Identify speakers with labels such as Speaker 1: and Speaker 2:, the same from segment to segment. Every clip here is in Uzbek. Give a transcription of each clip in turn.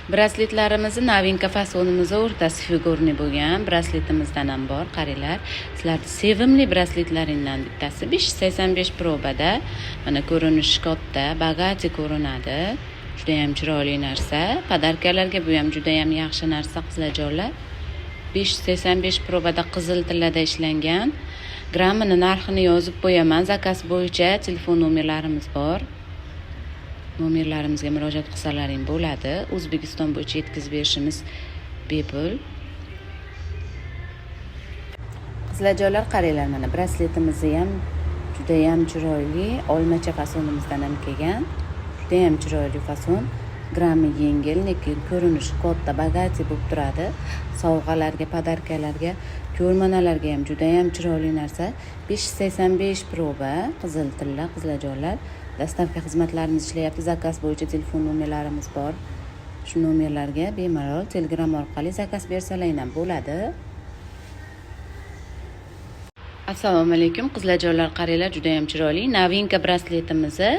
Speaker 1: Brasletlarimizni novinka fasonimiz o'rtasi figurni bo'lgan brasletimizdan ham bor. Qaranglar, sizlarning sevimli brasletlaringdan bittasi 585 probada. Mana ko'rinishi katta, bagati ko'rinadi. Juda ham chiroyli narsa. Podarkalarga bu ham juda ham yaxshi narsa qizlarjonlar. 585 probada qizil tillada ishlangan. Grammini narxini yozib qo'yaman. Zakaz bo'yicha telefon nomerlarimiz bor. Nomerlarimizga murojaat qilsalaring bo'ladi. O'zbekiston bo'yicha yetkazib berishimiz bepul. Qizlarjonlar, qaranglar, mana brasletimizni ham juda ham chiroyli, olmacha fasonimizdan ham kelgan. Juda ham chiroyli fason. Grammi yengil, lekin ko'rinishi katta, bagati bo'lib turadi. Sovg'alarga, podarkalarga, ko'rmanalarga ham juda ham chiroyli narsa. 585 proba, qizil tilla qizlarjonlar. Dastavka xizmatlarimiz ishlayapti. Zakaz bo'yicha telefon nomerlarimiz bor. Shu nomerlarga bemalol Telegram orqali zakaz bersalaring ham bo'ladi. Assalomu alaykum qizlarjonlar, qaranglar, juda ham chiroyli novinka brasletimizni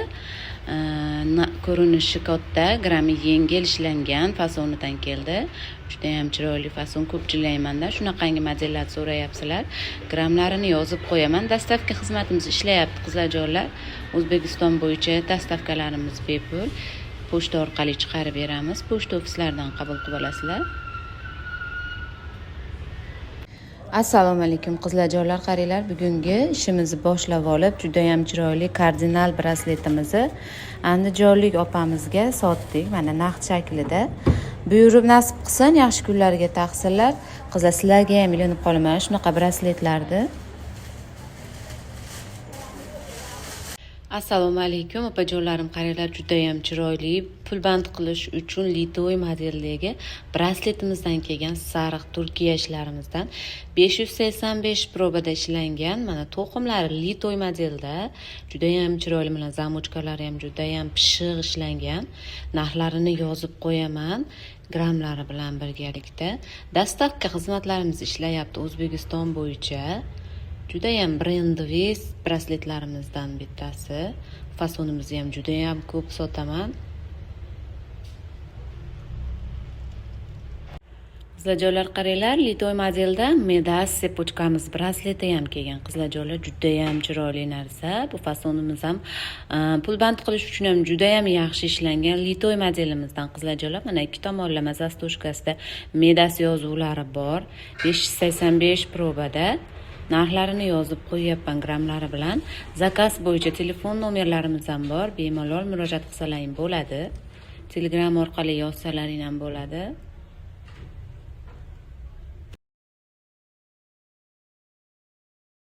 Speaker 1: ko'rinishi katta, grammi yengil ishlangan fasonidan keldi. Juda ham chiroyli fason, ko'pchilaymanda shunaqangi modellar so'rayapsizlar. Gramlarini yozib qo'yaman. Dastavka xizmatimiz ishlayapti qizlarjonlar. O'zbekiston bo'yicha dastavkalarimiz bepul. Pochta orqali chiqarib beramiz. Pochta ofislaridan qabul qilib olasizlar. Assalomu alaykum qizlarjonlar, qaranglar, bugungi ishimizni boshlab olib, juda ham chiroyli kardinal brasletimizni andijonlik opamizga sotdik. Mana naqd shaklida. Buyurib nasib qilsin, yaxshi kunlarga taqsinlar. Qizlar, sizlarga ham ilinib qolaman shunaqa brasletlarni. Assalomu alaykum opajonlarim, qaranglar, juda ham chiroyli pulband qilish uchun litoy modeldagi brasletimizdan kelgan sariq Turkiya ishlarimizdan 585 probada ishlangan. Mana to'qimlari litoy modelda, juda ham chiroyli, mana zamochkalari ham juda ham pishiq ishlangan. Narxlarini yozib qo'yaman grammlari bilan birgalikda. Dastavka xizmatlarimiz ishlayapti O'zbekiston bo'yicha. Juda ham brendli brasletlarimizdan bittasi. Fasonimizni ham juda ham ko'p sotaman. Qizlarjonlar, qaranglar, litoy modelda medas sepochkamiz brasleti ham kelgan. Qizlarjonlar, juda ham chiroyli narsa. Bu fasonimiz ham pulband qilish uchun ham juda ham yaxshi ishlangan litoy modelimizdan. Qizlarjonlar, mana ikki tomonlama zastoshkasida medas yozuvlari bor. 585 probada. Narxlarini yozib qo'yapman grammlari bilan. Zakaz bo'yicha telefon nomerlarimiz ham bor. Bemalol murojaat qilsalaring bo'ladi. Telegram orqali yozsalaring ham bo'ladi.